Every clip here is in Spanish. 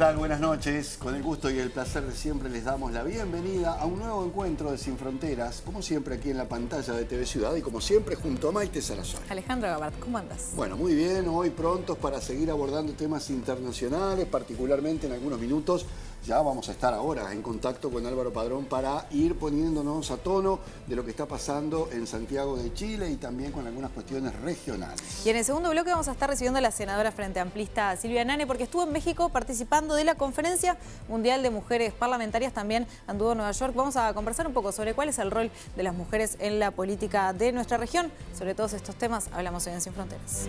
tal? Buenas noches. Con el gusto y el placer de siempre les damos la bienvenida a un nuevo encuentro de Sin Fronteras, como siempre aquí en la pantalla de TV Ciudad y como siempre junto a Maite Salazar. Alejandro Gabart, ¿cómo andas? Bueno, muy bien, hoy prontos para seguir abordando temas internacionales, particularmente en algunos minutos. Ya vamos a estar ahora en contacto con Álvaro Padrón para ir poniéndonos a tono de lo que está pasando en Santiago de Chile y también con algunas cuestiones regionales. Y en el segundo bloque vamos a estar recibiendo a la senadora Frente Amplista Silvia Nane, porque estuvo en México participando de la Conferencia Mundial de Mujeres Parlamentarias, también anduvo en Nueva York. Vamos a conversar un poco sobre cuál es el rol de las mujeres en la política de nuestra región. Sobre todos estos temas hablamos hoy en Sin Fronteras.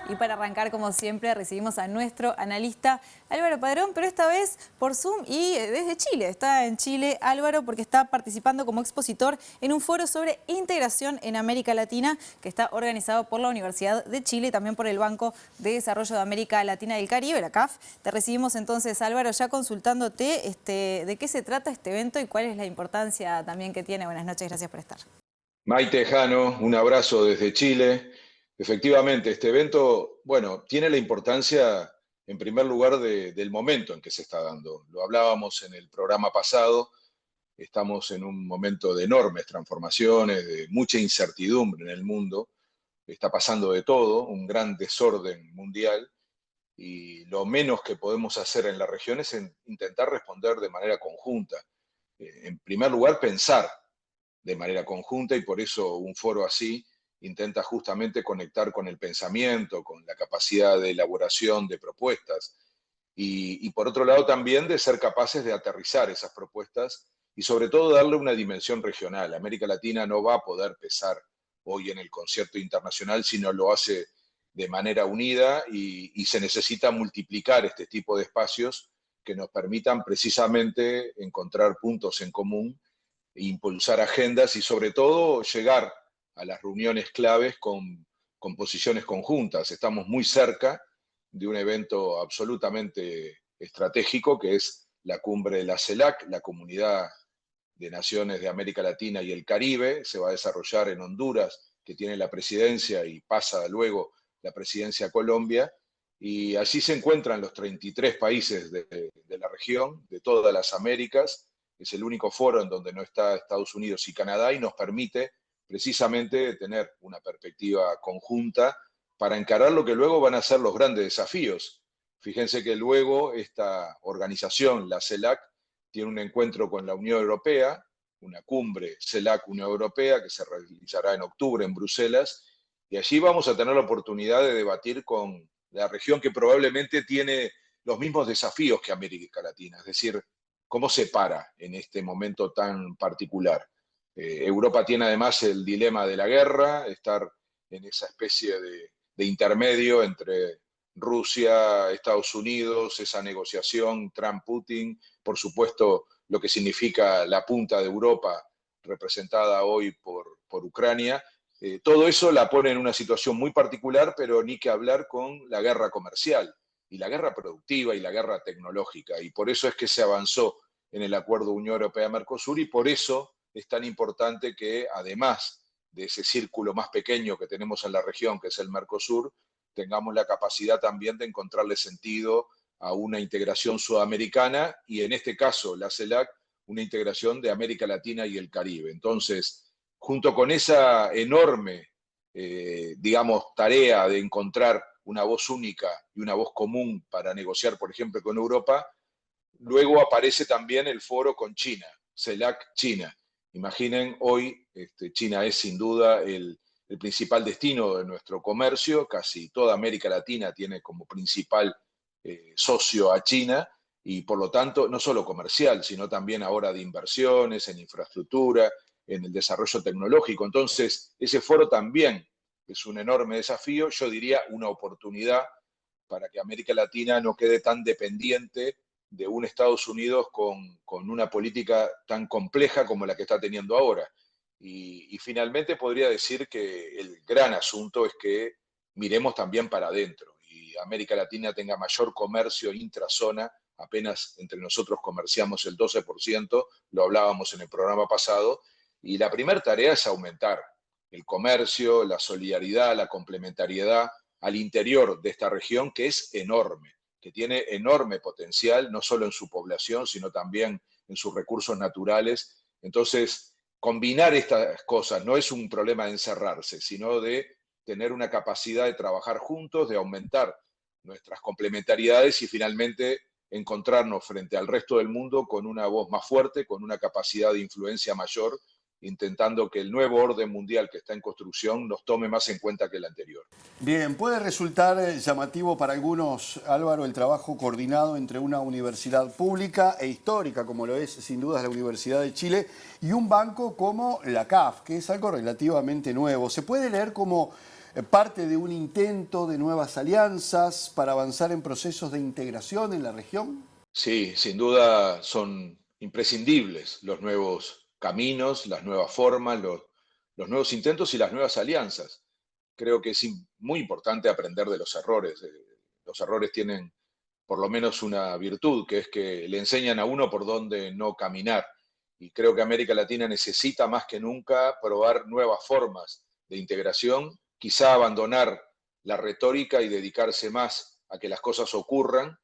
Y para arrancar, como siempre, recibimos a nuestro analista Álvaro Padrón, pero esta vez por Zoom y desde Chile. Está en Chile Álvaro porque está participando como expositor en un foro sobre integración en América Latina que está organizado por la Universidad de Chile y también por el Banco de Desarrollo de América Latina y el Caribe, la CAF. Te recibimos entonces, Álvaro, ya consultándote de qué se trata este evento y cuál es la importancia también que tiene. Buenas noches, gracias por estar. Maite Jano, un abrazo desde Chile. Efectivamente, este evento, bueno, tiene la importancia, en primer lugar, del momento en que se está dando. Lo hablábamos en el programa pasado, estamos en un momento de enormes transformaciones, de mucha incertidumbre en el mundo, está pasando de todo, un gran desorden mundial, y lo menos que podemos hacer en la región es intentar responder de manera conjunta. En primer lugar, pensar de manera conjunta, y por eso un foro así intenta justamente conectar con el pensamiento, con la capacidad de elaboración de propuestas y por otro lado también de ser capaces de aterrizar esas propuestas y sobre todo darle una dimensión regional. América Latina no va a poder pesar hoy en el concierto internacional si no lo hace de manera unida y se necesita multiplicar este tipo de espacios que nos permitan precisamente encontrar puntos en común, impulsar agendas y sobre todo llegar a las reuniones claves con posiciones conjuntas. Estamos muy cerca de un evento absolutamente estratégico que es la cumbre de la CELAC, la Comunidad de Naciones de América Latina y el Caribe. Se va a desarrollar en Honduras, que tiene la presidencia y pasa luego la presidencia a Colombia. Y allí se encuentran los 33 países de la región, de todas las Américas. Es el único foro en donde no está Estados Unidos y Canadá y nos permite precisamente tener una perspectiva conjunta para encarar lo que luego van a ser los grandes desafíos. Fíjense que luego esta organización, la CELAC, tiene un encuentro con la Unión Europea, una cumbre CELAC-Unión Europea que se realizará en octubre en Bruselas, y allí vamos a tener la oportunidad de debatir con la región que probablemente tiene los mismos desafíos que América Latina, es decir, cómo se para en este momento tan particular. Europa tiene además el dilema de la guerra, estar en esa especie de intermedio entre Rusia, Estados Unidos, esa negociación Trump-Putin, por supuesto lo que significa la punta de Europa representada hoy por Ucrania. Todo eso la pone en una situación muy particular, pero ni que hablar con la guerra comercial y la guerra productiva y la guerra tecnológica. Y por eso es que se avanzó en el acuerdo Unión Europea-Mercosur y por eso es tan importante que además de ese círculo más pequeño que tenemos en la región, que es el Mercosur, tengamos la capacidad también de encontrarle sentido a una integración sudamericana y en este caso la CELAC, una integración de América Latina y el Caribe. Entonces, junto con esa enorme, digamos, tarea de encontrar una voz única y una voz común para negociar, por ejemplo, con Europa, luego aparece también el foro con China, CELAC China. Imaginen, hoy China es sin duda el principal destino de nuestro comercio, casi toda América Latina tiene como principal socio a China y por lo tanto no solo comercial, sino también ahora de inversiones en infraestructura, en el desarrollo tecnológico. Entonces, ese foro también es un enorme desafío, yo diría una oportunidad para que América Latina no quede tan dependiente de un Estados Unidos con una política tan compleja como la que está teniendo ahora. Y finalmente podría decir que el gran asunto es que miremos también para adentro. Y y América Latina tenga mayor comercio intrazona. Apenas entre nosotros comerciamos el 12%, lo hablábamos en el programa pasado, y la primera tarea es aumentar el comercio, la solidaridad, la complementariedad al interior de esta región, que es enorme, que tiene enorme potencial, no solo en su población, sino también en sus recursos naturales. Entonces, combinar estas cosas no es un problema de encerrarse, sino de tener una capacidad de trabajar juntos, de aumentar nuestras complementariedades y finalmente encontrarnos frente al resto del mundo con una voz más fuerte, con una capacidad de influencia mayor, intentando que el nuevo orden mundial que está en construcción nos tome más en cuenta que el anterior. Bien, puede resultar llamativo para algunos, Álvaro, el trabajo coordinado entre una universidad pública e histórica, como lo es sin duda la Universidad de Chile, y un banco como la CAF, que es algo relativamente nuevo. ¿Se puede leer como parte de un intento de nuevas alianzas para avanzar en procesos de integración en la región? Sí, sin duda son imprescindibles los nuevos caminos, las nuevas formas, los nuevos intentos y las nuevas alianzas. Creo que es muy importante aprender de los errores. Los errores tienen por lo menos una virtud, que es que le enseñan a uno por dónde no caminar. Y creo que América Latina necesita más que nunca probar nuevas formas de integración, quizá abandonar la retórica y dedicarse más a que las cosas ocurran.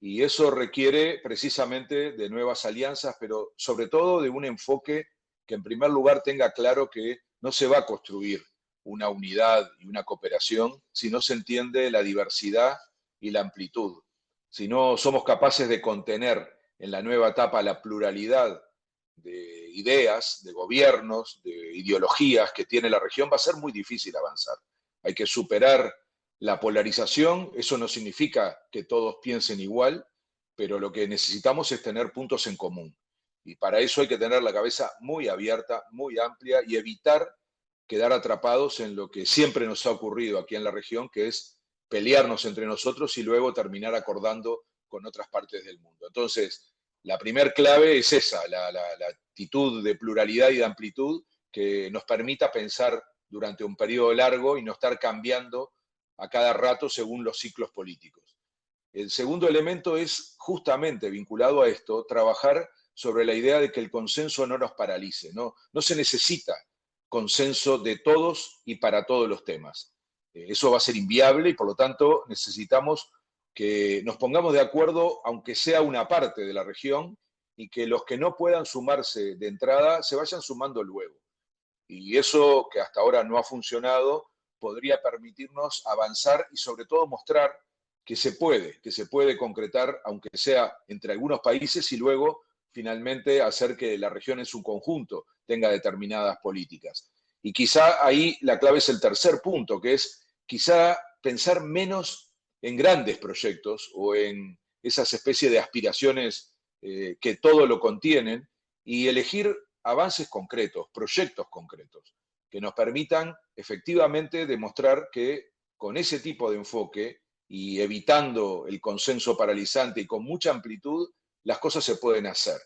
Y eso requiere precisamente de nuevas alianzas, pero sobre todo de un enfoque que en primer lugar tenga claro que no se va a construir una unidad y una cooperación si no se entiende la diversidad y la amplitud. Si no somos capaces de contener en la nueva etapa la pluralidad de ideas, de gobiernos, de ideologías que tiene la región, va a ser muy difícil avanzar. Hay que superar la polarización, eso no significa que todos piensen igual, pero lo que necesitamos es tener puntos en común. Y para eso hay que tener la cabeza muy abierta, muy amplia y evitar quedar atrapados en lo que siempre nos ha ocurrido aquí en la región, que es pelearnos entre nosotros y luego terminar acordando con otras partes del mundo. Entonces, la primer clave es esa, la actitud de pluralidad y de amplitud que nos permita pensar durante un periodo largo y no estar cambiando a cada rato según los ciclos políticos. El segundo elemento es justamente vinculado a esto, trabajar sobre la idea de que el consenso no nos paralice, no se necesita consenso de todos y para todos los temas. Eso va a ser inviable y por lo tanto necesitamos que nos pongamos de acuerdo, aunque sea una parte de la región, y que los que no puedan sumarse de entrada se vayan sumando luego. Y eso que hasta ahora no ha funcionado podría permitirnos avanzar y sobre todo mostrar que se puede concretar, aunque sea entre algunos países, y luego finalmente hacer que la región en su conjunto tenga determinadas políticas. Y quizá ahí la clave es el tercer punto, que es quizá pensar menos en grandes proyectos o en esas especies de aspiraciones que todo lo contienen y elegir avances concretos, proyectos concretos, que nos permitan efectivamente demostrar que con ese tipo de enfoque y evitando el consenso paralizante y con mucha amplitud, las cosas se pueden hacer.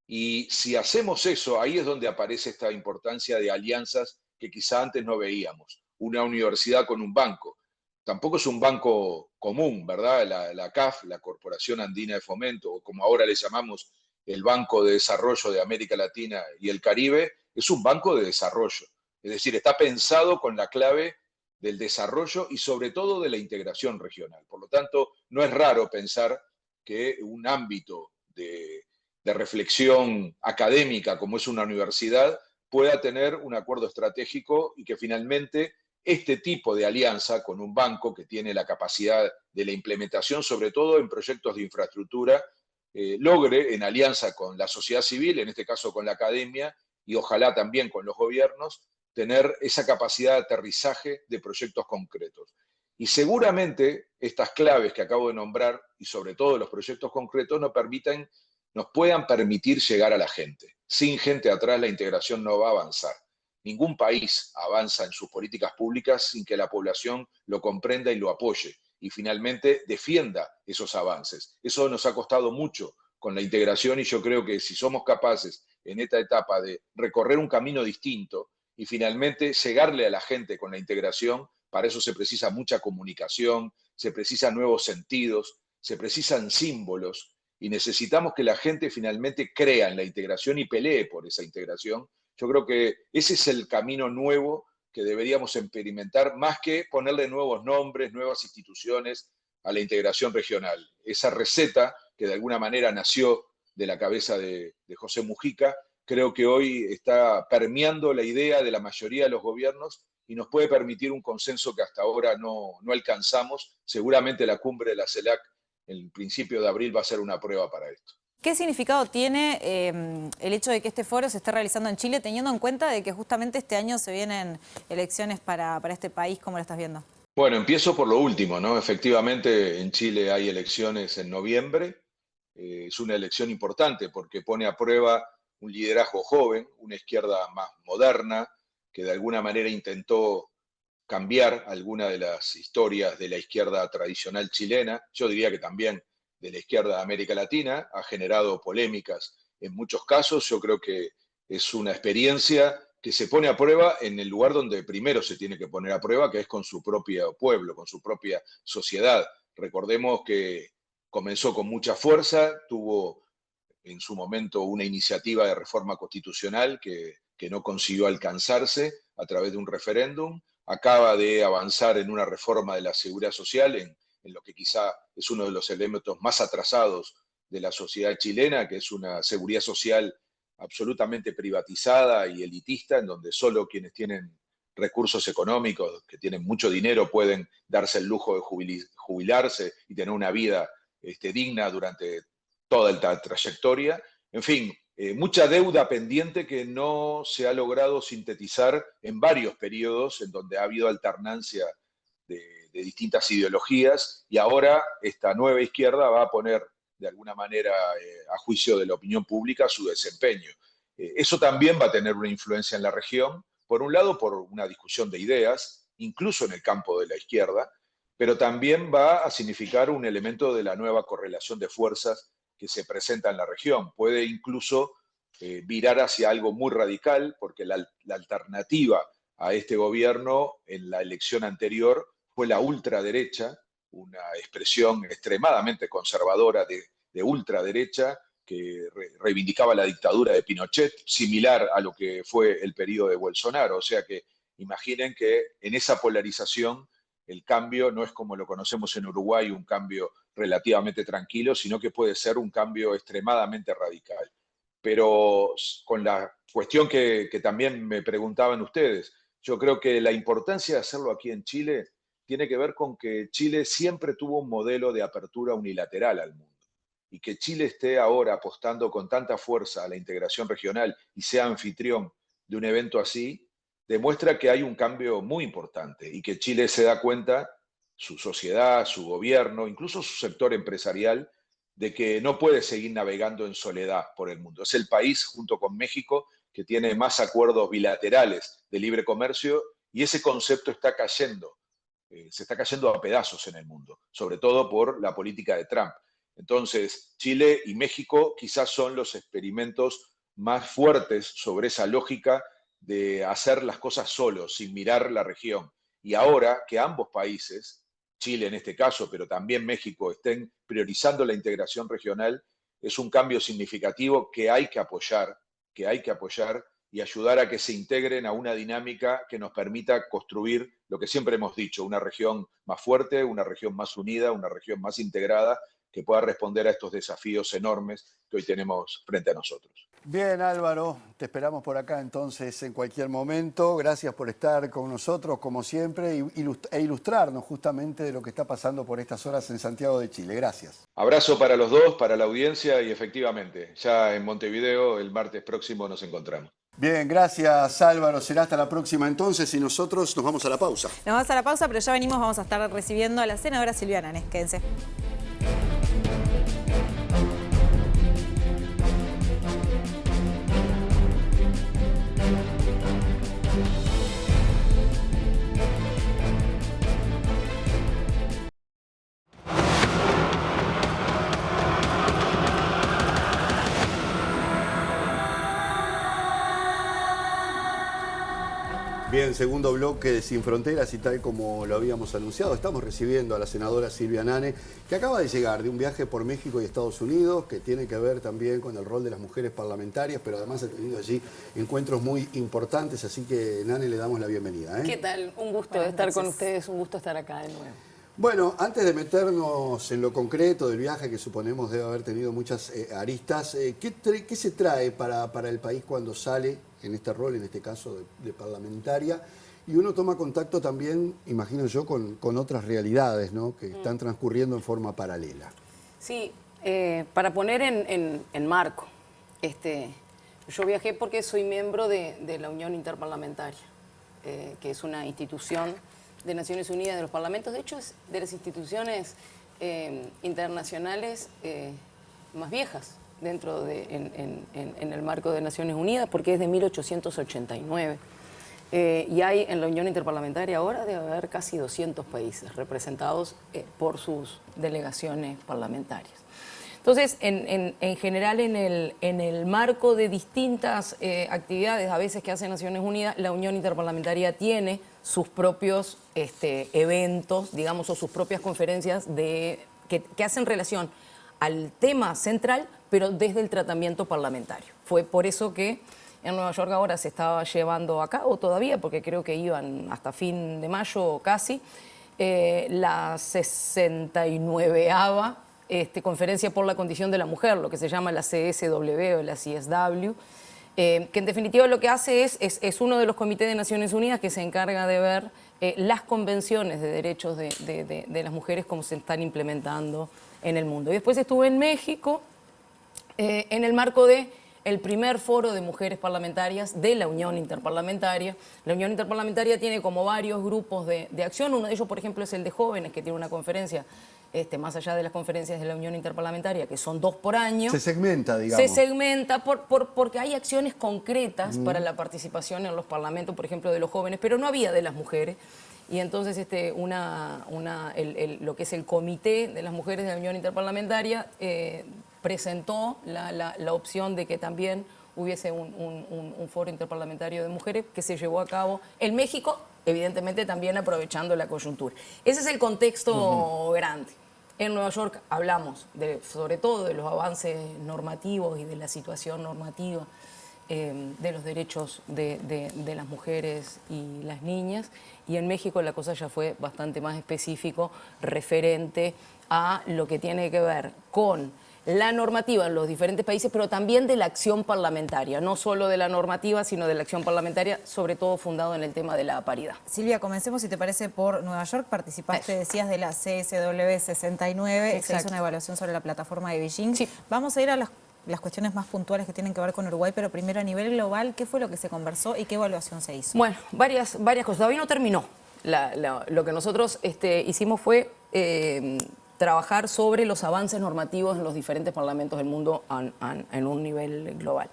Y si hacemos eso, ahí es donde aparece esta importancia de alianzas que quizá antes no veíamos. Una universidad con un banco. Tampoco es un banco común, ¿verdad? La CAF, la Corporación Andina de Fomento, o como ahora le llamamos el Banco de Desarrollo de América Latina y el Caribe, es un banco de desarrollo. Es decir, está pensado con la clave del desarrollo y sobre todo de la integración regional. Por lo tanto, no es raro pensar que un ámbito de reflexión académica como es una universidad pueda tener un acuerdo estratégico y que finalmente este tipo de alianza con un banco que tiene la capacidad de la implementación, sobre todo en proyectos de infraestructura, logre, en alianza con la sociedad civil, en este caso con la academia, y ojalá también con los gobiernos, tener esa capacidad de aterrizaje de proyectos concretos. Y seguramente estas claves que acabo de nombrar, y sobre todo los proyectos concretos, nos puedan permitir llegar a la gente. Sin gente atrás la integración no va a avanzar. Ningún país avanza en sus políticas públicas sin que la población lo comprenda y lo apoye y finalmente defienda esos avances. Eso nos ha costado mucho con la integración y yo creo que si somos capaces en esta etapa de recorrer un camino distinto y finalmente llegarle a la gente con la integración, para eso se precisa mucha comunicación, se precisan nuevos sentidos, se precisan símbolos y necesitamos que la gente finalmente crea en la integración y pelee por esa integración. Yo creo que ese es el camino nuevo que deberíamos experimentar, más que ponerle nuevos nombres, nuevas instituciones a la integración regional. Esa receta que de alguna manera nació de la cabeza de José Mujica, creo que hoy está permeando la idea de la mayoría de los gobiernos y nos puede permitir un consenso que hasta ahora no alcanzamos. Seguramente la cumbre de la CELAC el principio de abril va a ser una prueba para esto. ¿Qué significado tiene el hecho de que este foro se esté realizando en Chile, teniendo en cuenta de que justamente este año se vienen elecciones para este país? ¿Cómo lo estás viendo? Bueno, empiezo por lo último, ¿no? Efectivamente, en Chile hay elecciones en noviembre. Es una elección importante porque pone a prueba un liderazgo joven, una izquierda más moderna, que de alguna manera intentó cambiar alguna de las historias de la izquierda tradicional chilena. Yo diría que también de la izquierda de América Latina, ha generado polémicas en muchos casos. Yo creo que es una experiencia que se pone a prueba en el lugar donde primero se tiene que poner a prueba, que es con su propio pueblo, con su propia sociedad. Recordemos que comenzó con mucha fuerza, tuvo en su momento una iniciativa de reforma constitucional que no consiguió alcanzarse a través de un referéndum, acaba de avanzar en una reforma de la seguridad social, en lo que quizá es uno de los elementos más atrasados de la sociedad chilena, que es una seguridad social absolutamente privatizada y elitista, en donde solo quienes tienen recursos económicos, que tienen mucho dinero, pueden darse el lujo de jubilarse y tener una vida digna durante toda la trayectoria. En fin, mucha deuda pendiente que no se ha logrado sintetizar en varios periodos en donde ha habido alternancia de distintas ideologías, y ahora esta nueva izquierda va a poner de alguna manera a juicio de la opinión pública su desempeño. Eso también va a tener una influencia en la región, por un lado por una discusión de ideas, incluso en el campo de la izquierda, pero también va a significar un elemento de la nueva correlación de fuerzas que se presenta en la región. Puede incluso virar hacia algo muy radical, porque la alternativa a este gobierno en la elección anterior fue la ultraderecha, una expresión extremadamente conservadora de ultraderecha que reivindicaba la dictadura de Pinochet, similar a lo que fue el periodo de Bolsonaro. O sea que imaginen que en esa polarización el cambio no es como lo conocemos en Uruguay, un cambio relativamente tranquilo, sino que puede ser un cambio extremadamente radical. Pero con la cuestión que también me preguntaban ustedes, yo creo que la importancia de hacerlo aquí en Chile tiene que ver con que Chile siempre tuvo un modelo de apertura unilateral al mundo, y que Chile esté ahora apostando con tanta fuerza a la integración regional y sea anfitrión de un evento así, demuestra que hay un cambio muy importante y que Chile se da cuenta, su sociedad, su gobierno, incluso su sector empresarial, de que no puede seguir navegando en soledad por el mundo. Es el país, junto con México, que tiene más acuerdos bilaterales de libre comercio, y ese concepto está cayendo, se está cayendo a pedazos en el mundo, sobre todo por la política de Trump. Entonces, Chile y México quizás son los experimentos más fuertes sobre esa lógica de hacer las cosas solos, sin mirar la región. Y ahora que ambos países, Chile en este caso, pero también México, estén priorizando la integración regional, es un cambio significativo que hay que apoyar y ayudar a que se integren a una dinámica que nos permita construir lo que siempre hemos dicho, una región más fuerte, una región más unida, una región más integrada, que pueda responder a estos desafíos enormes que hoy tenemos frente a nosotros. Bien, Álvaro, te esperamos por acá entonces en cualquier momento. Gracias por estar con nosotros, como siempre, e ilustrarnos justamente de lo que está pasando por estas horas en Santiago de Chile. Gracias. Abrazo para los dos, para la audiencia, y efectivamente, ya en Montevideo el martes próximo nos encontramos. Bien, gracias Álvaro. Será hasta la próxima entonces y nosotros nos vamos a la pausa. Nos vamos a la pausa, pero ya venimos, vamos a estar recibiendo a la senadora Silvia Nanes. Quédense. Bien, segundo bloque de Sin Fronteras y tal como lo habíamos anunciado, estamos recibiendo a la senadora Silvia Nane, que acaba de llegar de un viaje por México y Estados Unidos, que tiene que ver también con el rol de las mujeres parlamentarias, pero además ha tenido allí encuentros muy importantes, así que Nane, le damos la bienvenida. ¿Qué tal? Un gusto estar con ustedes, un gusto estar acá de nuevo. Bueno, antes de meternos en lo concreto del viaje, que suponemos debe haber tenido muchas aristas, ¿qué se trae para el país cuando sale en este rol, en este caso de parlamentaria? Y uno toma contacto también, imagino yo, con otras realidades, ¿no?, que están transcurriendo en forma paralela. Sí, para poner en marco, yo viajé porque soy miembro de la Unión Interparlamentaria, que es una institución de Naciones Unidas, de los parlamentos, de hecho es de las instituciones internacionales más viejas dentro en el marco de Naciones Unidas, porque es de 1889. Y hay en la Unión Interparlamentaria ahora debe haber casi 200 países representados por sus delegaciones parlamentarias. Entonces, en general, en el marco de distintas actividades, a veces que hace Naciones Unidas, la Unión Interparlamentaria tiene sus propios eventos, digamos, o sus propias conferencias que hacen relación al tema central, pero desde el tratamiento parlamentario. Fue por eso que en Nueva York ahora se estaba llevando a cabo todavía, porque creo que iban hasta fin de mayo casi, la 69ª Conferencia por la Condición de la Mujer, lo que se llama la CSW o la CSW, que en definitiva lo que hace es uno de los comités de Naciones Unidas que se encarga de ver las convenciones de derechos de las mujeres, cómo se están implementando en el mundo. Y después estuve en México en el marco del primer foro de mujeres parlamentarias de la Unión Interparlamentaria. La Unión Interparlamentaria tiene como varios grupos de acción. Uno de ellos, por ejemplo, es el de jóvenes, que tiene una conferencia más allá de las conferencias de la Unión Interparlamentaria, que son 2 por año. Se segmenta, digamos. Se segmenta porque hay acciones concretas para la participación en los parlamentos, por ejemplo, de los jóvenes, pero no había de las mujeres. Y entonces lo que es el Comité de las Mujeres de la Unión Interparlamentaria presentó la opción de que también hubiese un foro interparlamentario de mujeres que se llevó a cabo en México, evidentemente también aprovechando la coyuntura. Ese es el contexto grande. En Nueva York hablamos sobre todo de los avances normativos y de la situación normativa de los derechos de las mujeres y las niñas, y en México la cosa ya fue bastante más específico, referente a lo que tiene que ver con la normativa en los diferentes países, pero también de la acción parlamentaria, no solo de la normativa, sino de la acción parlamentaria, sobre todo fundado en el tema de la paridad. Silvia, comencemos, si te parece, por Nueva York. Participaste, decías, de la CSW 69, se hizo una evaluación sobre la plataforma de Beijing. Sí. Vamos a ir a las cuestiones más puntuales que tienen que ver con Uruguay, pero primero a nivel global, ¿qué fue lo que se conversó y qué evaluación se hizo? Bueno, varias cosas. Todavía no terminó. Lo que nosotros hicimos fue trabajar sobre los avances normativos en los diferentes parlamentos del mundo en un nivel global.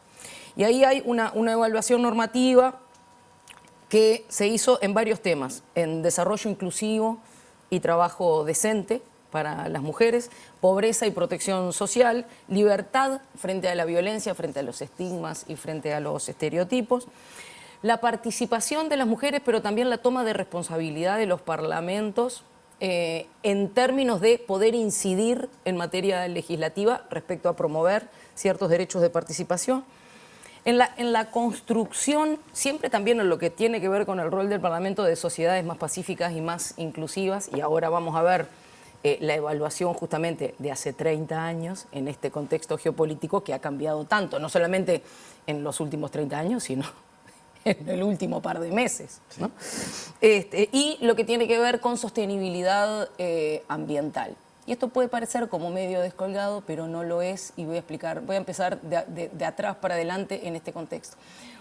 Y ahí hay una evaluación normativa que se hizo en varios temas: en desarrollo inclusivo y trabajo decente para las mujeres, pobreza y protección social, libertad frente a la violencia, frente a los estigmas y frente a los estereotipos, la participación de las mujeres, pero también la toma de responsabilidad de los parlamentos en términos de poder incidir en materia legislativa respecto a promover ciertos derechos de participación. En la construcción, siempre también en lo que tiene que ver con el rol del Parlamento, de sociedades más pacíficas y más inclusivas, y ahora vamos a ver la evaluación justamente de hace 30 años en este contexto geopolítico que ha cambiado tanto, no solamente en los últimos 30 años, sino en el último par de meses, ¿no? Y lo que tiene que ver con sostenibilidad ambiental. Y esto puede parecer como medio descolgado, pero no lo es, y voy a empezar de atrás para adelante en este contexto.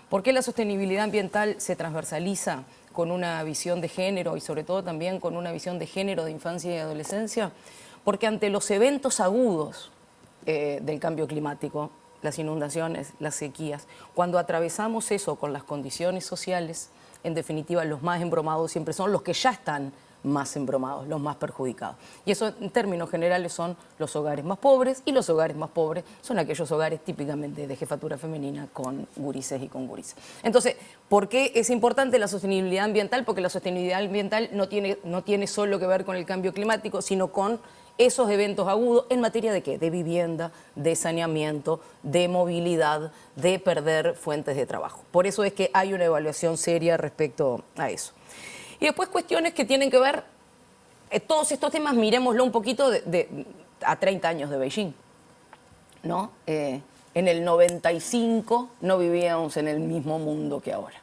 ¿Por qué la sostenibilidad ambiental se transversaliza con una visión de género y sobre todo también con una visión de género de infancia y adolescencia? Porque ante los eventos agudos del cambio climático, las inundaciones, las sequías, cuando atravesamos eso con las condiciones sociales, en definitiva los más embromados siempre son los que ya están más embromados, los más perjudicados. Y eso en términos generales son los hogares más pobres, y los hogares más pobres son aquellos hogares típicamente de jefatura femenina con gurises y con gurises. Entonces, ¿por qué es importante la sostenibilidad ambiental? Porque la sostenibilidad ambiental no tiene solo que ver con el cambio climático, sino con esos eventos agudos en materia de ¿qué? De vivienda, de saneamiento, de movilidad, de perder fuentes de trabajo. Por eso es que hay una evaluación seria respecto a eso. Y después cuestiones que tienen que ver, todos estos temas miremoslo un poquito a 30 años de Beijing, ¿no? En el 95 no vivíamos en el mismo mundo que ahora.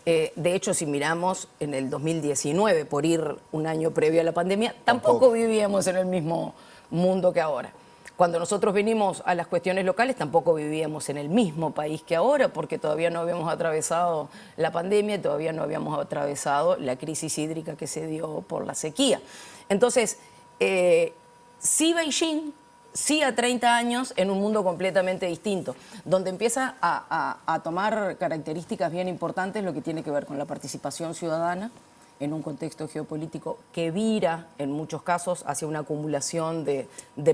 De hecho, si miramos en el 2019, por ir un año previo a la pandemia, tampoco vivíamos en el mismo mundo que ahora. Cuando nosotros venimos a las cuestiones locales, tampoco vivíamos en el mismo país que ahora, porque todavía no habíamos atravesado la pandemia, todavía no habíamos atravesado la crisis hídrica que se dio por la sequía. Entonces, sí Beijing, sí a 30 años en un mundo completamente distinto, donde empieza a tomar características bien importantes lo que tiene que ver con la participación ciudadana, en un contexto geopolítico que vira en muchos casos hacia una acumulación de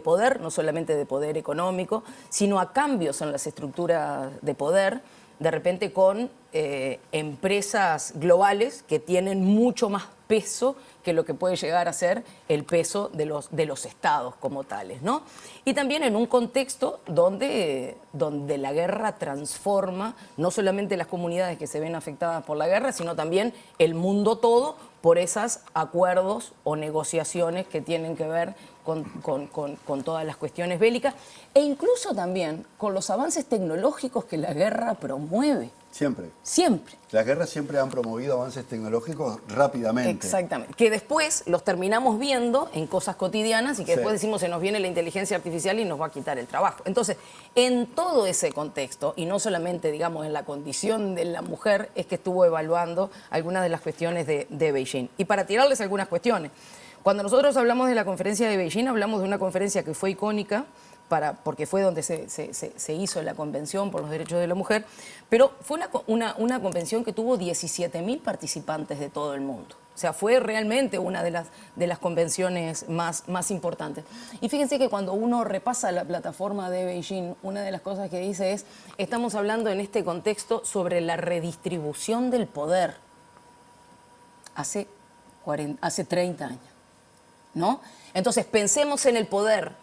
poder, no solamente de poder económico, sino a cambios en las estructuras de poder, de repente con empresas globales que tienen mucho más peso que lo que puede llegar a ser el peso de los estados como tales, ¿no? Y también en un contexto donde la guerra transforma no solamente las comunidades que se ven afectadas por la guerra, sino también el mundo todo por esos acuerdos o negociaciones que tienen que ver con todas las cuestiones bélicas e incluso también con los avances tecnológicos que la guerra promueve. Siempre. Siempre. Las guerras siempre han promovido avances tecnológicos rápidamente. Exactamente. Que después los terminamos viendo en cosas cotidianas y que después decimos se nos viene la inteligencia artificial y nos va a quitar el trabajo. Entonces, en todo ese contexto, y no solamente, digamos, en la condición de la mujer, es que estuvo evaluando algunas de las cuestiones de Beijing. Y para tirarles algunas cuestiones, cuando nosotros hablamos de la conferencia de Beijing, hablamos de una conferencia que fue icónica, porque fue donde se hizo la Convención por los Derechos de la Mujer, pero fue una convención que tuvo 17.000 participantes de todo el mundo. O sea, fue realmente una de las convenciones más importantes. Y fíjense que cuando uno repasa la plataforma de Beijing, una de las cosas que dice es, estamos hablando en este contexto sobre la redistribución del poder hace 30 años, ¿no? Entonces, pensemos en el poder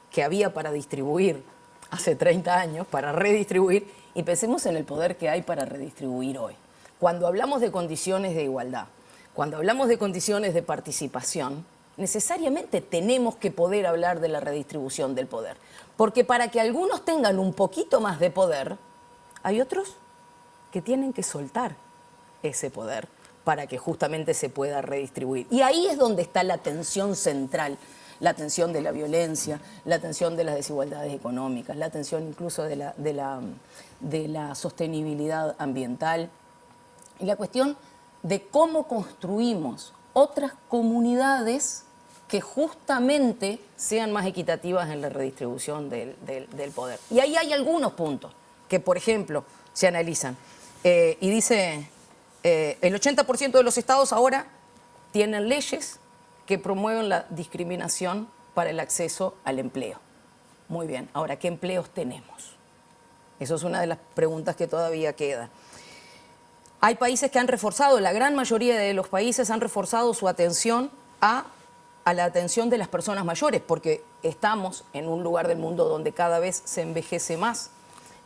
que había para distribuir hace 30 años, para redistribuir, y pensemos en el poder que hay para redistribuir hoy. Cuando hablamos de condiciones de igualdad, cuando hablamos de condiciones de participación, necesariamente tenemos que poder hablar de la redistribución del poder. Porque para que algunos tengan un poquito más de poder, hay otros que tienen que soltar ese poder para que justamente se pueda redistribuir. Y ahí es donde está la tensión central, la tensión de la violencia, la tensión de las desigualdades económicas, la tensión incluso de la sostenibilidad ambiental y la cuestión de cómo construimos otras comunidades que justamente sean más equitativas en la redistribución del poder. Y ahí hay algunos puntos que, por ejemplo, se analizan. Y dice, el 80% de los estados ahora tienen leyes que promueven la discriminación para el acceso al empleo. Muy bien, ahora, ¿qué empleos tenemos? Eso es una de las preguntas que todavía queda. Hay países que han reforzado, la gran mayoría de los países han reforzado su atención a la atención de las personas mayores, porque estamos en un lugar del mundo donde cada vez se envejece más,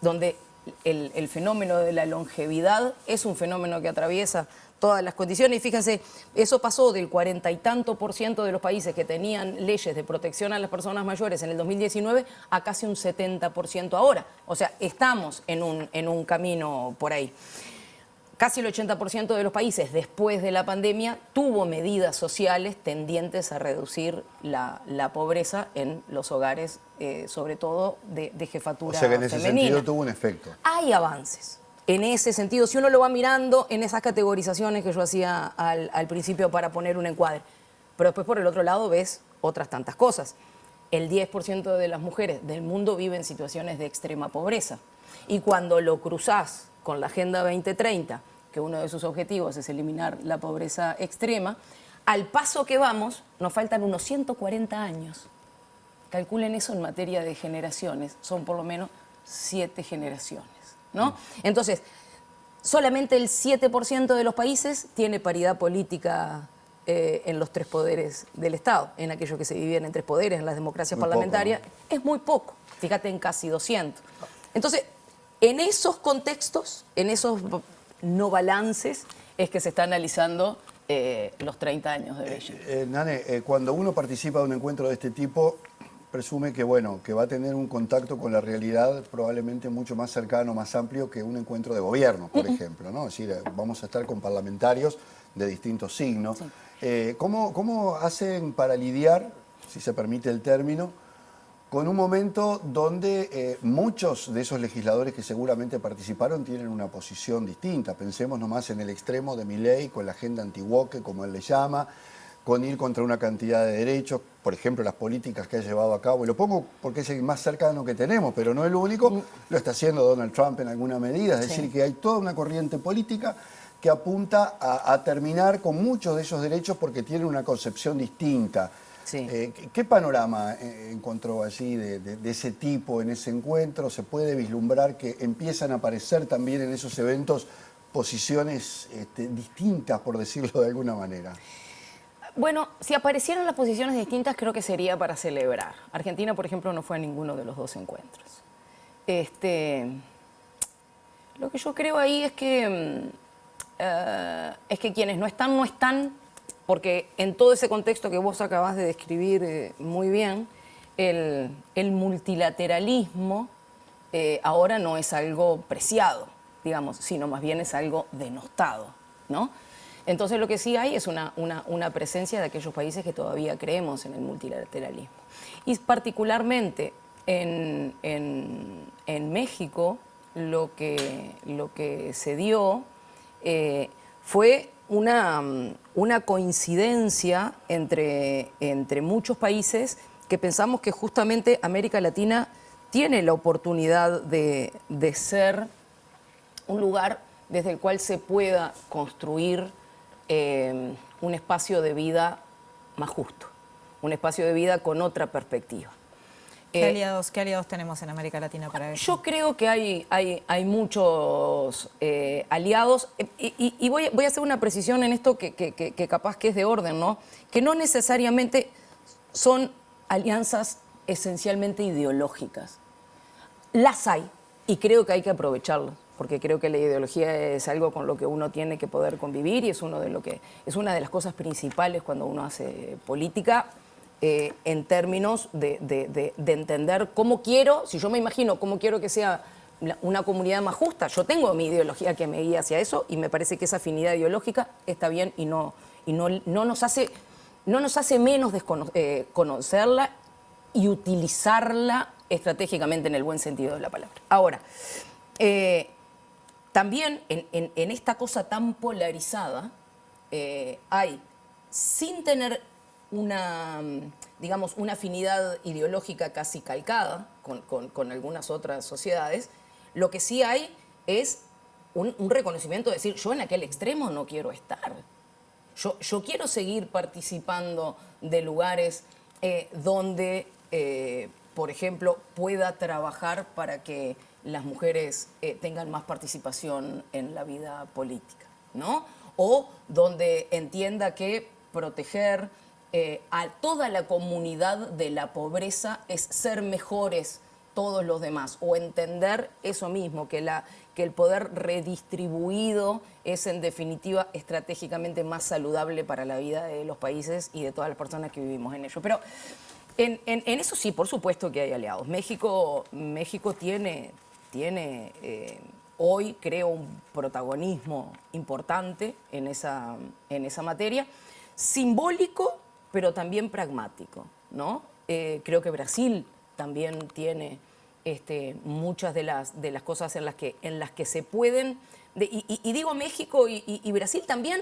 donde el fenómeno de la longevidad es un fenómeno que atraviesa todas las condiciones. Y fíjense, eso pasó del 40 y tanto % de los países que tenían leyes de protección a las personas mayores en el 2019 a casi un 70% ahora. O sea, estamos en un camino por ahí. Casi el 80% de los países después de la pandemia tuvo medidas sociales tendientes a reducir la pobreza en los hogares, sobre todo de jefatura femenina. O sea que en ese sentido tuvo un efecto. Hay avances. En ese sentido, si uno lo va mirando en esas categorizaciones que yo hacía al principio para poner un encuadre, pero después por el otro lado ves otras tantas cosas. El 10% de las mujeres del mundo vive en situaciones de extrema pobreza. Y cuando lo cruzás con la Agenda 2030, que uno de sus objetivos es eliminar la pobreza extrema, Al paso que vamos, nos faltan unos 140 años. Calculen eso en materia de generaciones, son por lo menos 7 generaciones, ¿no? Entonces, solamente el 7% de los países tiene paridad política en los 3 poderes del Estado, en aquello que se dividen en 3 poderes, en las democracias parlamentarias, es muy poco, fíjate en casi 200. Entonces, en esos contextos, en esos no balances, es que se está analizando los 30 años de Beijing. Nane, cuando uno participa de un encuentro de este tipo, presume que, bueno, que va a tener un contacto con la realidad probablemente mucho más cercano, más amplio que un encuentro de gobierno, por ejemplo, ¿no? Es decir, vamos a estar con parlamentarios de distintos signos. Sí. ¿Cómo hacen para lidiar, si se permite el término, con un momento donde muchos de esos legisladores que seguramente participaron tienen una posición distinta? Pensemos nomás en el extremo de Milei, con la agenda anti-woke, como él le llama, con ir contra una cantidad de derechos, por ejemplo, las políticas que ha llevado a cabo, y lo pongo porque es el más cercano que tenemos, pero no el único, lo está haciendo Donald Trump en alguna medida, es decir, que hay toda una corriente política que apunta a terminar con muchos de esos derechos porque tienen una concepción distinta. Sí. ¿Qué panorama encontró allí de ese tipo en ese encuentro? ¿Se puede vislumbrar que empiezan a aparecer también en esos eventos posiciones distintas, por decirlo de alguna manera? Bueno, si aparecieran las posiciones distintas, creo que sería para celebrar. Argentina, por ejemplo, no fue a ninguno de los 2 encuentros. Lo que yo creo ahí es que quienes no están, no están, porque en todo ese contexto que vos acabás de describir muy bien, el multilateralismo ahora no es algo preciado, digamos, sino más bien es algo denostado, ¿no? Entonces lo que sí hay es una presencia de aquellos países que todavía creemos en el multilateralismo. Y particularmente en México lo que se dio fue una coincidencia entre muchos países que pensamos que justamente América Latina tiene la oportunidad de ser un lugar desde el cual se pueda construir un espacio de vida más justo, un espacio de vida con otra perspectiva. ¿Qué aliados tenemos en América Latina para eso? Yo creo que hay muchos aliados y voy a hacer una precisión en esto que capaz que es de orden, ¿no? Que no necesariamente son alianzas esencialmente ideológicas. Las hay y creo que hay que aprovecharlas, porque creo que la ideología es algo con lo que uno tiene que poder convivir y es una de las cosas principales cuando uno hace política. En términos de entender cómo quiero, si yo me imagino cómo quiero que sea una comunidad más justa, yo tengo mi ideología que me guía hacia eso y me parece que esa afinidad ideológica está bien y no nos hace menos conocerla y utilizarla estratégicamente en el buen sentido de la palabra. Ahora, también en esta cosa tan polarizada hay, sin tener una afinidad ideológica casi calcada con algunas otras sociedades, lo que sí hay es un reconocimiento de decir, yo en aquel extremo no quiero estar. Yo quiero seguir participando de lugares donde, por ejemplo, pueda trabajar para que las mujeres tengan más participación en la vida política, ¿no? O donde entienda que proteger a toda la comunidad de la pobreza es ser mejores todos los demás, o entender eso mismo, que el poder redistribuido es en definitiva estratégicamente más saludable para la vida de los países y de todas las personas que vivimos en ellos. Pero en eso sí, por supuesto que hay aliados. México tiene hoy, creo, un protagonismo importante en esa materia, simbólico, pero también pragmático, ¿no? Creo que Brasil también tiene muchas de las cosas en las que se pueden, y digo México y Brasil también,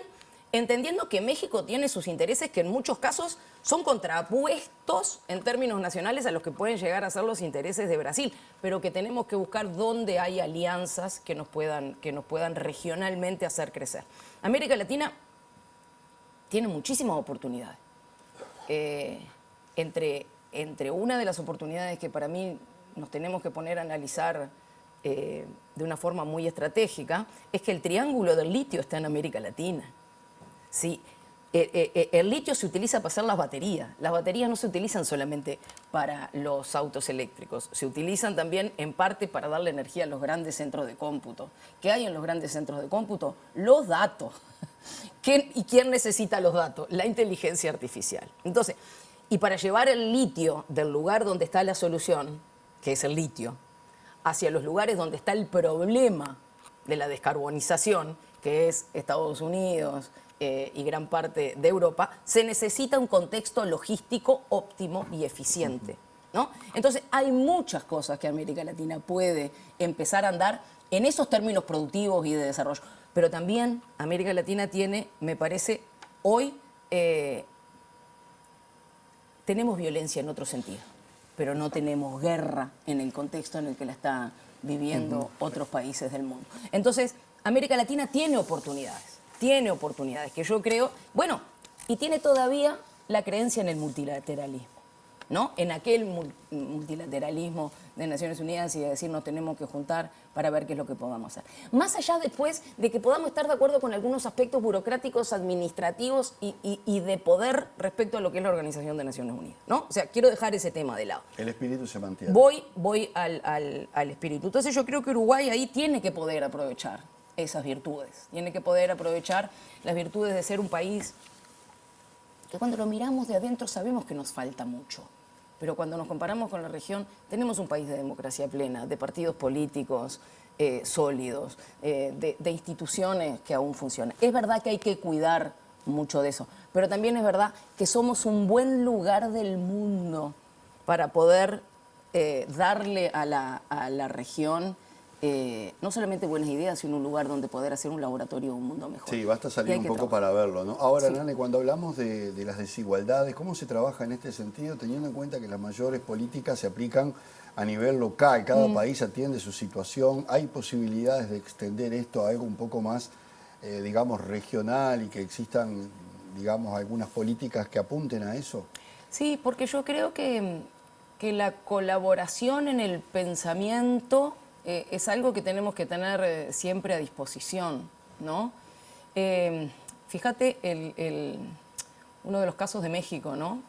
entendiendo que México tiene sus intereses que en muchos casos son contrapuestos en términos nacionales a los que pueden llegar a ser los intereses de Brasil, pero que tenemos que buscar dónde hay alianzas que nos puedan regionalmente hacer crecer. América Latina tiene muchísimas oportunidades. Entre una de las oportunidades que para mí nos tenemos que poner a analizar de una forma muy estratégica, es que el triángulo del litio está en América Latina. Sí, el litio se utiliza para hacer las baterías. Las baterías no se utilizan solamente para los autos eléctricos, se utilizan también en parte para darle energía a los grandes centros de cómputo. ¿Qué hay en los grandes centros de cómputo? Los datos. ¿Y quién necesita los datos? La inteligencia artificial. Entonces, y para llevar el litio del lugar donde está la solución, que es el litio, hacia los lugares donde está el problema de la descarbonización, que es Estados Unidos y gran parte de Europa, se necesita un contexto logístico óptimo y eficiente, ¿no? Entonces, hay muchas cosas que América Latina puede empezar a andar en esos términos productivos y de desarrollo. Pero también América Latina tiene, me parece, hoy tenemos violencia en otro sentido, pero no tenemos guerra en el contexto en el que la están viviendo otros países del mundo. Entonces, América Latina tiene oportunidades que yo creo, bueno, y tiene todavía la creencia en el multilateralismo, ¿no? En aquel multilateralismo de Naciones Unidas y de decir nos tenemos que juntar para ver qué es lo que podamos hacer. Más allá después de que podamos estar de acuerdo con algunos aspectos burocráticos, administrativos y de poder respecto a lo que es la Organización de Naciones Unidas, ¿no? O sea, quiero dejar ese tema de lado. El espíritu se mantiene. Voy al espíritu. Entonces yo creo que Uruguay ahí tiene que poder aprovechar esas virtudes. Tiene que poder aprovechar las virtudes de ser un país que cuando lo miramos de adentro sabemos que nos falta mucho. Pero cuando nos comparamos con la región, tenemos un país de democracia plena, de partidos políticos sólidos, de instituciones que aún funcionan. Es verdad que hay que cuidar mucho de eso, pero también es verdad que somos un buen lugar del mundo para poder darle a la región no solamente buenas ideas, sino un lugar donde poder hacer un laboratorio, un mundo mejor. Sí, basta salir un poco trabajar para verlo, ¿no? Ahora, sí. Nane, cuando hablamos de las desigualdades, ¿cómo se trabaja en este sentido, teniendo en cuenta que las mayores políticas se aplican a nivel local? Cada país atiende su situación. ¿Hay posibilidades de extender esto a algo un poco más, digamos, regional y que existan, digamos, algunas políticas que apunten a eso? Sí, porque yo creo que la colaboración en el pensamiento es algo que tenemos que tener siempre a disposición, ¿no? Fíjate uno de los casos de México, ¿no?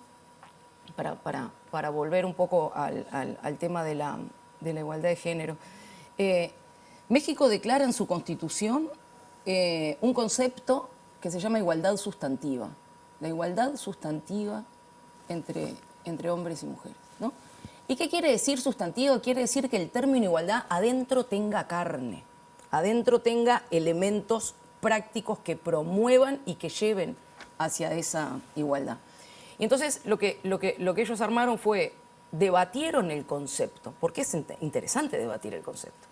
Para volver un poco al tema de la igualdad de género. México declara en su Constitución un concepto que se llama igualdad sustantiva. La igualdad sustantiva entre hombres y mujeres, ¿no? ¿Y qué quiere decir sustantivo? Quiere decir que el término igualdad adentro tenga carne, adentro tenga elementos prácticos que promuevan y que lleven hacia esa igualdad. Y entonces lo que ellos armaron fue, debatieron el concepto, porque es interesante debatir el concepto.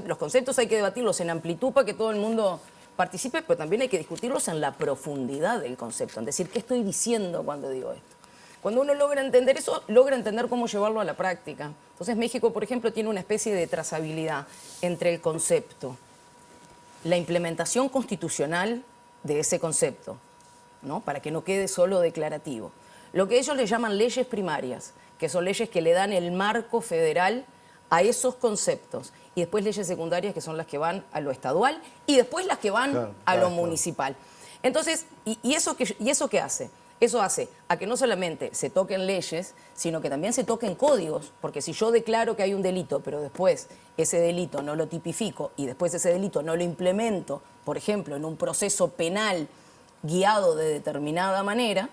Los conceptos hay que debatirlos en amplitud para que todo el mundo participe, pero también hay que discutirlos en la profundidad del concepto, en decir, ¿qué estoy diciendo cuando digo esto? Cuando uno logra entender eso, logra entender cómo llevarlo a la práctica. Entonces México, por ejemplo, tiene una especie de trazabilidad entre el concepto, la implementación constitucional de ese concepto, ¿no? Para que no quede solo declarativo. Lo que ellos le llaman leyes primarias, que son leyes que le dan el marco federal a esos conceptos, y después leyes secundarias que son las que van a lo estadual y después las que van a lo municipal. Entonces, ¿y eso qué hace? Eso hace a que no solamente se toquen leyes, sino que también se toquen códigos, porque si yo declaro que hay un delito, pero después ese delito no lo tipifico y después ese delito no lo implemento, por ejemplo, en un proceso penal guiado de determinada manera,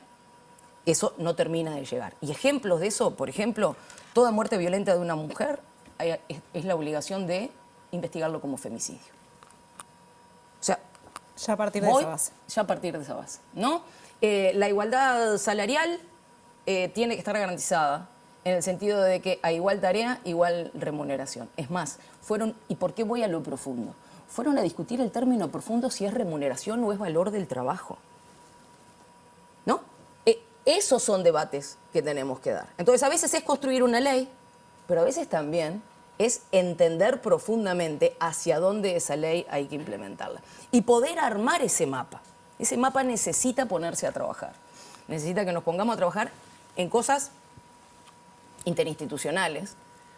eso no termina de llegar. Y ejemplos de eso, por ejemplo, toda muerte violenta de una mujer es la obligación de investigarlo como femicidio. O sea, ya a partir de esa base. Ya a partir de esa base, ¿no? La igualdad salarial tiene que estar garantizada en el sentido de que a igual tarea, igual remuneración. Es más, ¿y por qué voy a lo profundo? Fueron a discutir el término profundo si es remuneración o es valor del trabajo, ¿no? Esos son debates que tenemos que dar. Entonces, a veces es construir una ley, pero a veces también es entender profundamente hacia dónde esa ley hay que implementarla y poder armar ese mapa. ese mapa necesita ponerse a trabajar. Necesita que nos pongamos a trabajar en cosas interinstitucionales,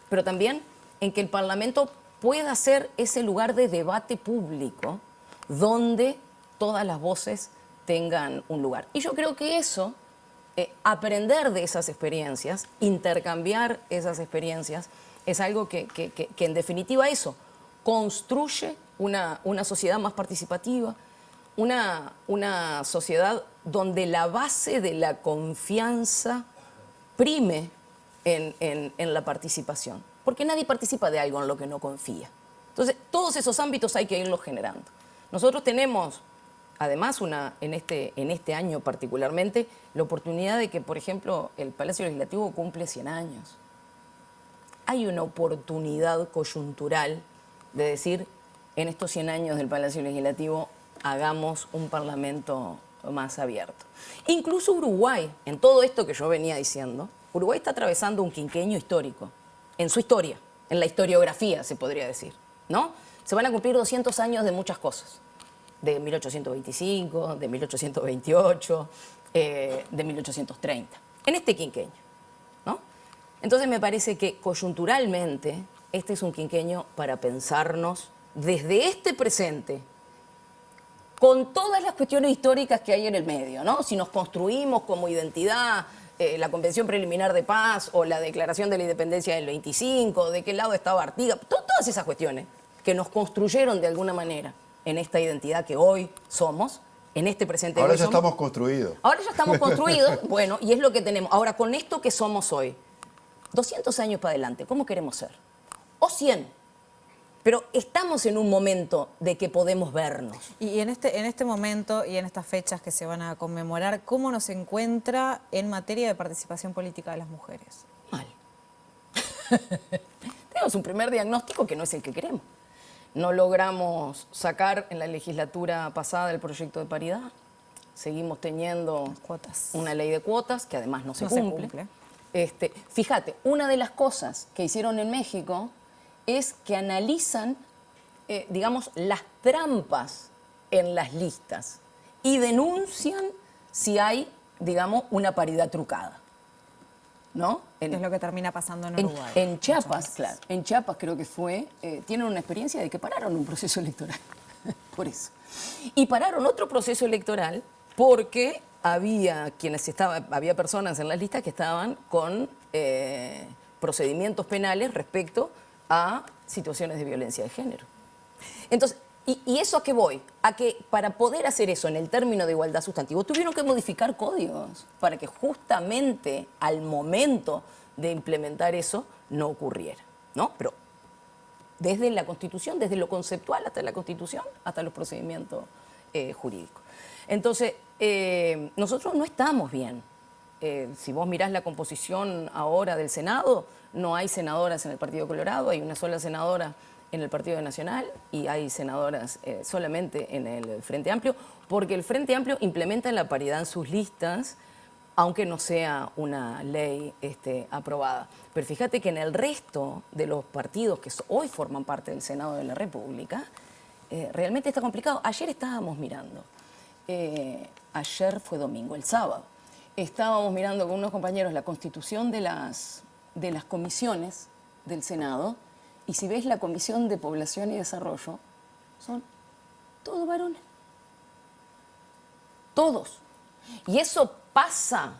pero también en que el Parlamento pueda ser ese lugar de debate público donde todas las voces tengan un lugar. Y yo creo que eso, aprender de esas experiencias, intercambiar esas experiencias, es algo que en definitiva eso construye una sociedad más participativa, una sociedad donde la base de la confianza prime en la participación. Porque nadie participa de algo en lo que no confía. Entonces, todos esos ámbitos hay que irlos generando. Nosotros tenemos, además, en este año particularmente, la oportunidad de que, por ejemplo, el Palacio Legislativo cumple 100 años. Hay una oportunidad coyuntural de decir, en estos 100 años del Palacio Legislativo, hagamos un Parlamento más abierto. Incluso Uruguay, en todo esto que yo venía diciendo, Uruguay está atravesando un quinquenio histórico, en su historia, en la historiografía, se podría decir, ¿no? Se van a cumplir 200 años de muchas cosas, de 1825, de 1828, de 1830, en este quinquenio, ¿no? Entonces me parece que coyunturalmente este es un quinquenio para pensarnos desde este presente, con todas las cuestiones históricas que hay en el medio, ¿no? Si nos construimos como identidad la Convención Preliminar de Paz o la Declaración de la Independencia del 25, de qué lado estaba Artigas, todas esas cuestiones que nos construyeron de alguna manera en esta identidad que hoy somos, en este presente. Ahora ya estamos construidos. Ahora ya estamos construidos, bueno, y es lo que tenemos. Ahora, con esto que somos hoy, 200 años para adelante, ¿cómo queremos ser? O 100. Pero estamos en un momento de que podemos vernos. Y en este momento y en estas fechas que se van a conmemorar, ¿cómo nos encuentra en materia de participación política de las mujeres? Mal. Tenemos un primer diagnóstico que no es el que queremos. No logramos sacar en la legislatura pasada el proyecto de paridad. Seguimos teniendo una ley de cuotas que además no se cumple. Fíjate, una de las cosas que hicieron en México es que analizan, digamos, las trampas en las listas y denuncian si hay, digamos, una paridad trucada, ¿no? Es lo que termina pasando en Uruguay. En Chiapas, claro. En Chiapas creo que fue, tienen una experiencia de que pararon un proceso electoral, por eso. Y pararon otro proceso electoral porque había personas en las listas que estaban con procedimientos penales respecto a situaciones de violencia de género. Entonces, ¿y eso a qué voy? A que para poder hacer eso en el término de igualdad sustantivo tuvieron que modificar códigos para que justamente al momento de implementar eso no ocurriera, ¿no? Pero desde la Constitución, desde lo conceptual hasta la Constitución, hasta los procedimientos jurídicos. Entonces, nosotros no estamos bien. Si vos mirás la composición ahora del Senado, no hay senadoras en el Partido Colorado, hay una sola senadora en el Partido Nacional y hay senadoras solamente en el Frente Amplio, porque el Frente Amplio implementa la paridad en sus listas, aunque no sea una ley aprobada. Pero fíjate que en el resto de los partidos que hoy forman parte del Senado de la República, realmente está complicado. Ayer estábamos mirando, ayer fue domingo, el sábado, estábamos mirando con unos compañeros la constitución de las comisiones del Senado, y si ves la Comisión de Población y Desarrollo, son todos varones. Todos. Y eso pasa,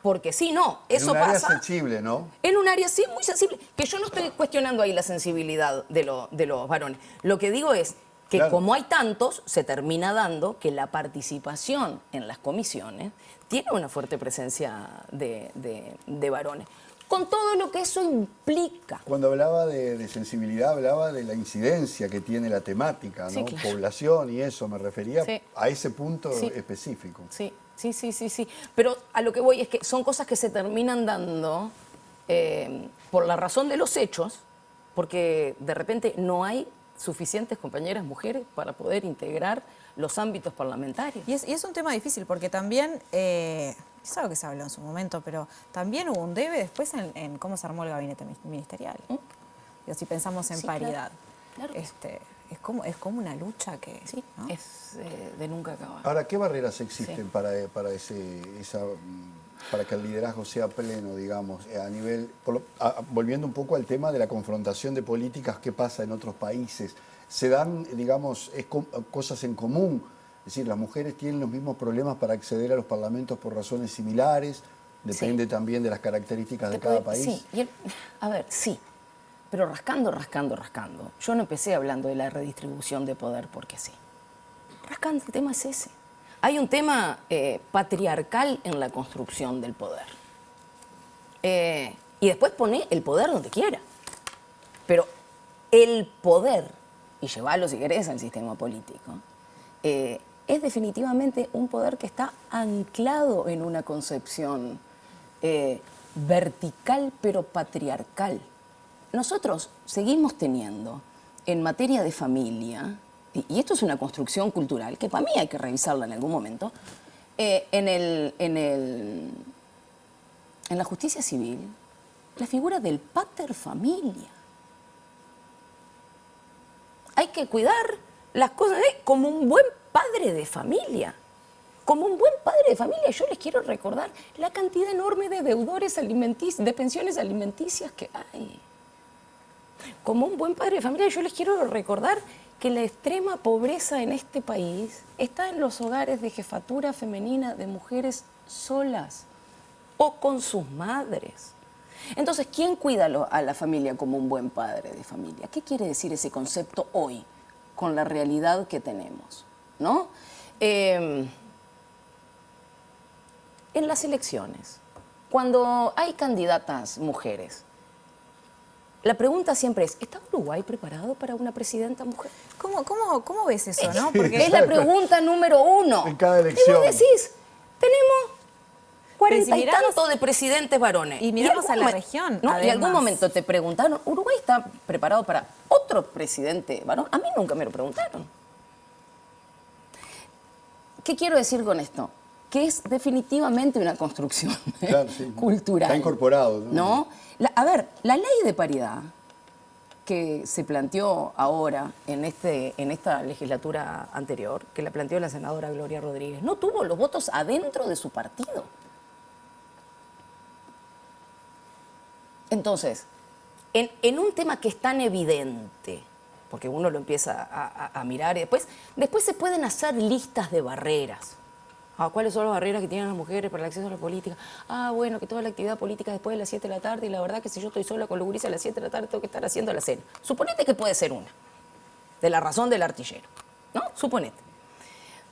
porque sí, no, eso pasa. En un área sensible, ¿no? En un área, sí, muy sensible, que yo no estoy cuestionando ahí la sensibilidad de los varones. Lo que digo es que claro, como hay tantos, se termina dando que la participación en las comisiones tiene una fuerte presencia de varones, con todo lo que eso implica. Cuando hablaba de sensibilidad, hablaba de la incidencia que tiene la temática, ¿no? Sí, claro. Población y eso, me refería a ese punto específico. Sí. Pero a lo que voy es que son cosas que se terminan dando por la razón de los hechos, porque de repente no hay suficientes compañeras mujeres para poder integrar los ámbitos parlamentarios. Y es un tema difícil porque también, es algo que se habló en su momento, pero también hubo un debe después en cómo se armó el gabinete ministerial. Digo, si pensamos en paridad. Claro. es como una lucha que... Sí, ¿no? es de nunca acabar. Ahora, ¿qué barreras existen Sí. para que el liderazgo sea pleno, digamos, a nivel, volviendo un poco al tema de la confrontación de políticas, qué pasa en otros países? ¿Se dan, digamos, cosas en común? Es decir, las mujeres tienen los mismos problemas para acceder a los parlamentos por razones similares, depende también de las características de cada país. Sí, a ver, sí, pero rascando. Yo no empecé hablando de la redistribución de poder porque sí. Rascando, el tema es ese. Hay un tema patriarcal en la construcción del poder. Y después pone el poder donde quiera. Pero el poder, y llevarlo si querés al sistema político, es definitivamente un poder que está anclado en una concepción vertical pero patriarcal. Nosotros seguimos teniendo en materia de familia, y esto es una construcción cultural que para mí hay que revisarla en algún momento, en la justicia civil, la figura del pater familia. Hay que cuidar las cosas como un buen padre de familia. Como un buen padre de familia, yo les quiero recordar la cantidad enorme de deudores alimenticios, de pensiones alimenticias que hay. Como un buen padre de familia, yo les quiero recordar que la extrema pobreza en este país está en los hogares de jefatura femenina de mujeres solas o con sus madres. Entonces, ¿quién cuida a la familia como un buen padre de familia? ¿Qué quiere decir ese concepto hoy con la realidad que tenemos? ¿No? En las elecciones, cuando hay candidatas mujeres, la pregunta siempre es, ¿está Uruguay preparado para una presidenta mujer? ¿Cómo ves eso, no? Porque es la pregunta número uno. En cada elección. Y vos decís, tenemos 40 Pero si y miramos- tanto de presidentes varones. Y miramos algún a la momen- región, ¿no? Y en algún además. momento te preguntaron, ¿Uruguay está preparado para otro presidente varón? A mí nunca me lo preguntaron. ¿Qué quiero decir con esto? Que es definitivamente una construcción Claro, sí. cultural. Está incorporado, ¿no? A ver, la ley de paridad que se planteó ahora en esta legislatura anterior, que la planteó la senadora Gloria Rodríguez, no tuvo los votos adentro de su partido. Entonces, en un tema que es tan evidente, porque uno lo empieza a mirar y después se pueden hacer listas de barreras. ¿Cuáles son las barreras que tienen las mujeres para el acceso a la política? Bueno, que toda la actividad política después de las 7 de la tarde, y la verdad que si yo estoy sola con los gurises a las 7 de la tarde tengo que estar haciendo la cena. Suponete que puede ser una, de la razón del artillero, ¿no? Suponete.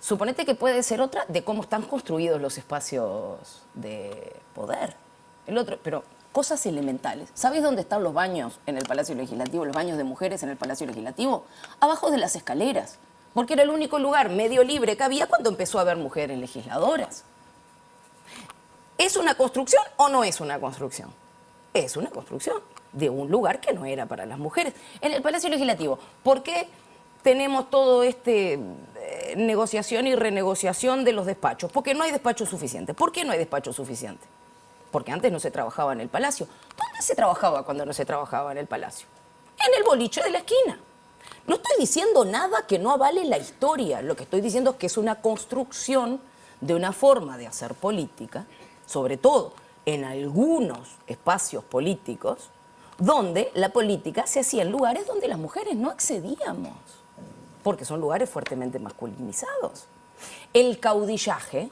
Suponete que puede ser otra de cómo están construidos los espacios de poder. El otro, pero cosas elementales. ¿Sabés dónde están los baños en el Palacio Legislativo, los baños de mujeres en el Palacio Legislativo? Abajo de las escaleras. Porque era el único lugar medio libre que había cuando empezó a haber mujeres legisladoras. ¿Es una construcción o no es una construcción? Es una construcción de un lugar que no era para las mujeres. En el Palacio Legislativo, ¿por qué tenemos todo negociación y renegociación de los despachos? Porque no hay despacho suficiente. ¿Por qué no hay despacho suficiente? Porque antes no se trabajaba en el Palacio. ¿Dónde se trabajaba cuando no se trabajaba en el Palacio? En el boliche de la esquina. No estoy diciendo nada que no avale la historia. Lo que estoy diciendo es que es una construcción de una forma de hacer política, sobre todo en algunos espacios políticos, donde la política se hacía en lugares donde las mujeres no accedíamos, porque son lugares fuertemente masculinizados. El caudillaje,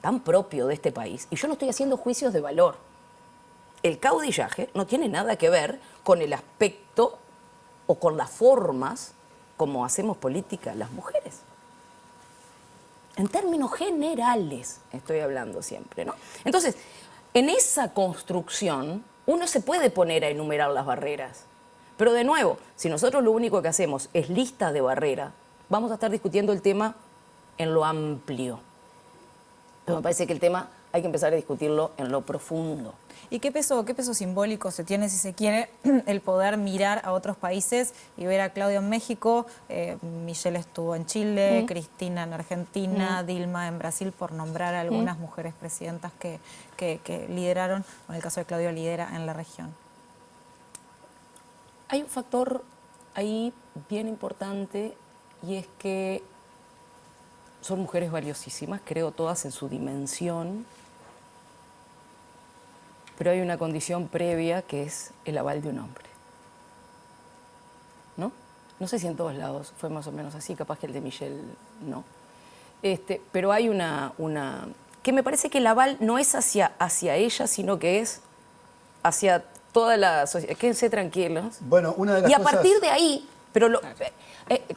tan propio de este país, y yo no estoy haciendo juicios de valor, el caudillaje no tiene nada que ver con el aspecto o con las formas como hacemos política las mujeres. En términos generales estoy hablando siempre, ¿no? Entonces, en esa construcción uno se puede poner a enumerar las barreras. Pero de nuevo, si nosotros lo único que hacemos es lista de barreras, vamos a estar discutiendo el tema en lo amplio. Pero me parece que el tema hay que empezar a discutirlo en lo profundo. ¿Y qué peso simbólico se tiene, si se quiere, el poder mirar a otros países y ver a Claudia en México, Michelle estuvo en Chile, Cristina en Argentina, Dilma en Brasil, por nombrar a algunas mujeres presidentas que lideraron, o en el caso de Claudia lidera en la región? Hay un factor ahí bien importante, y es que son mujeres valiosísimas, creo todas en su dimensión, pero hay una condición previa que es el aval de un hombre. ¿No? No sé si en todos lados fue más o menos así, capaz que el de Michelle no. Pero hay una que me parece que el aval no es hacia ella, sino que es hacia toda la sociedad. Quédense tranquilos. Bueno, una de las y a cosas... partir de ahí, pero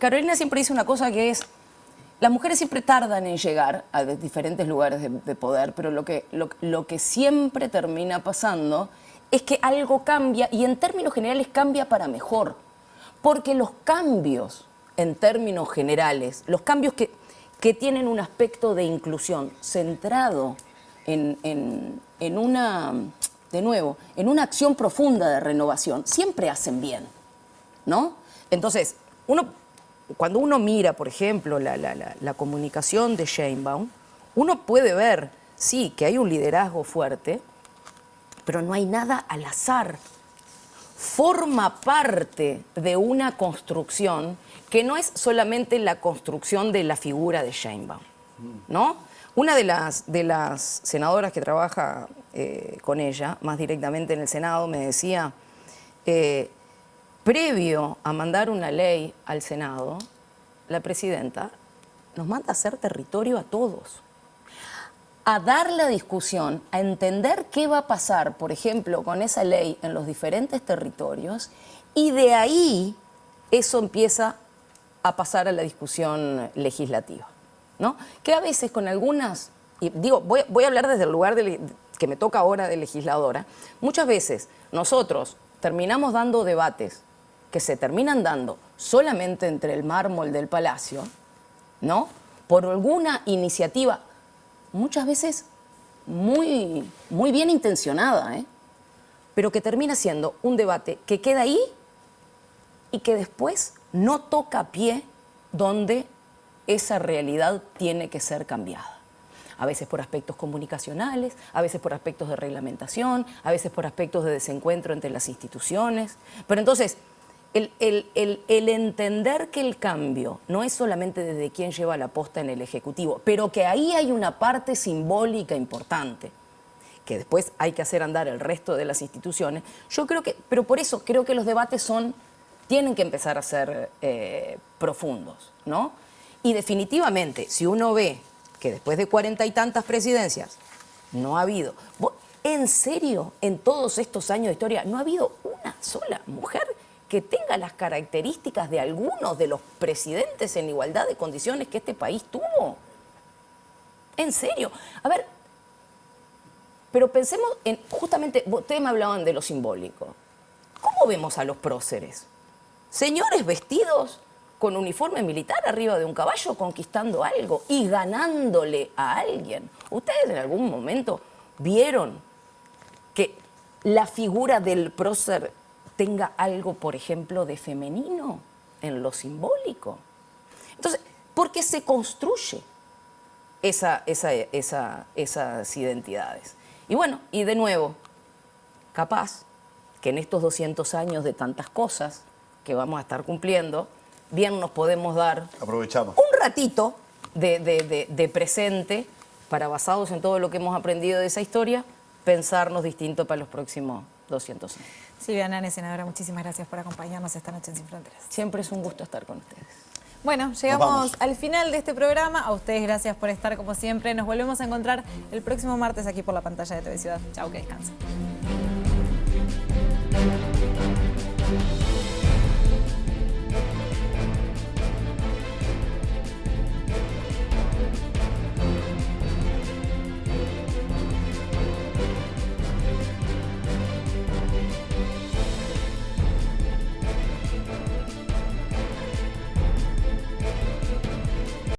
Carolina siempre dice una cosa que es, las mujeres siempre tardan en llegar a diferentes lugares de poder, pero lo que siempre termina pasando es que algo cambia, y en términos generales cambia para mejor. Porque los cambios, en términos generales, los cambios que tienen un aspecto de inclusión centrado en una, de nuevo, en una acción profunda de renovación, siempre hacen bien, ¿no? Entonces, cuando uno mira, por ejemplo, la comunicación de Sheinbaum, uno puede ver, sí, que hay un liderazgo fuerte, pero no hay nada al azar. Forma parte de una construcción que no es solamente la construcción de la figura de Sheinbaum, ¿no? Una de las senadoras que trabaja con ella, más directamente en el Senado, me decía, previo a mandar una ley al Senado, la presidenta nos manda a hacer territorio a todos, a dar la discusión, a entender qué va a pasar, por ejemplo, con esa ley en los diferentes territorios, y de ahí eso empieza a pasar a la discusión legislativa, ¿no? Que a veces con algunas, y digo, voy a hablar desde el lugar que me toca ahora de legisladora, muchas veces nosotros terminamos dando debates que se terminan dando solamente entre el mármol del Palacio, ¿no? Por alguna iniciativa muchas veces muy bien intencionada, pero que termina siendo un debate que queda ahí y que después no toca pie donde esa realidad tiene que ser cambiada. A veces por aspectos comunicacionales, a veces por aspectos de reglamentación, a veces por aspectos de desencuentro entre las instituciones. Pero entonces, el entender que el cambio no es solamente desde quien lleva la posta en el Ejecutivo, pero que ahí hay una parte simbólica importante, que después hay que hacer andar el resto de las instituciones, yo creo que, pero por eso creo que los debates tienen que empezar a ser profundos, ¿no? Y definitivamente, si uno ve que después de 40 y tantas presidencias no ha habido, en serio, en todos estos años de historia, no ha habido una sola mujer que tenga las características de algunos de los presidentes en igualdad de condiciones que este país tuvo. En serio. A ver, pero pensemos en, justamente, ustedes me hablaban de lo simbólico. ¿Cómo vemos a los próceres? Señores vestidos con uniforme militar arriba de un caballo conquistando algo y ganándole a alguien. ¿Ustedes en algún momento vieron que la figura del prócer tenga algo, por ejemplo, de femenino en lo simbólico? Entonces, ¿por qué se construye esas identidades? Y bueno, y de nuevo, capaz que en estos 200 años de tantas cosas que vamos a estar cumpliendo, bien nos podemos dar aprovechamos un ratito de presente para, basados en todo lo que hemos aprendido de esa historia, pensarnos distinto para los próximos 200 años. Silvia Nane, senadora, muchísimas gracias por acompañarnos esta noche en Sin Fronteras. Siempre es un gusto estar con ustedes. Bueno, llegamos al final de este programa. A ustedes gracias por estar como siempre. Nos volvemos a encontrar el próximo martes aquí por la pantalla de TV Ciudad. Chau, que descansen.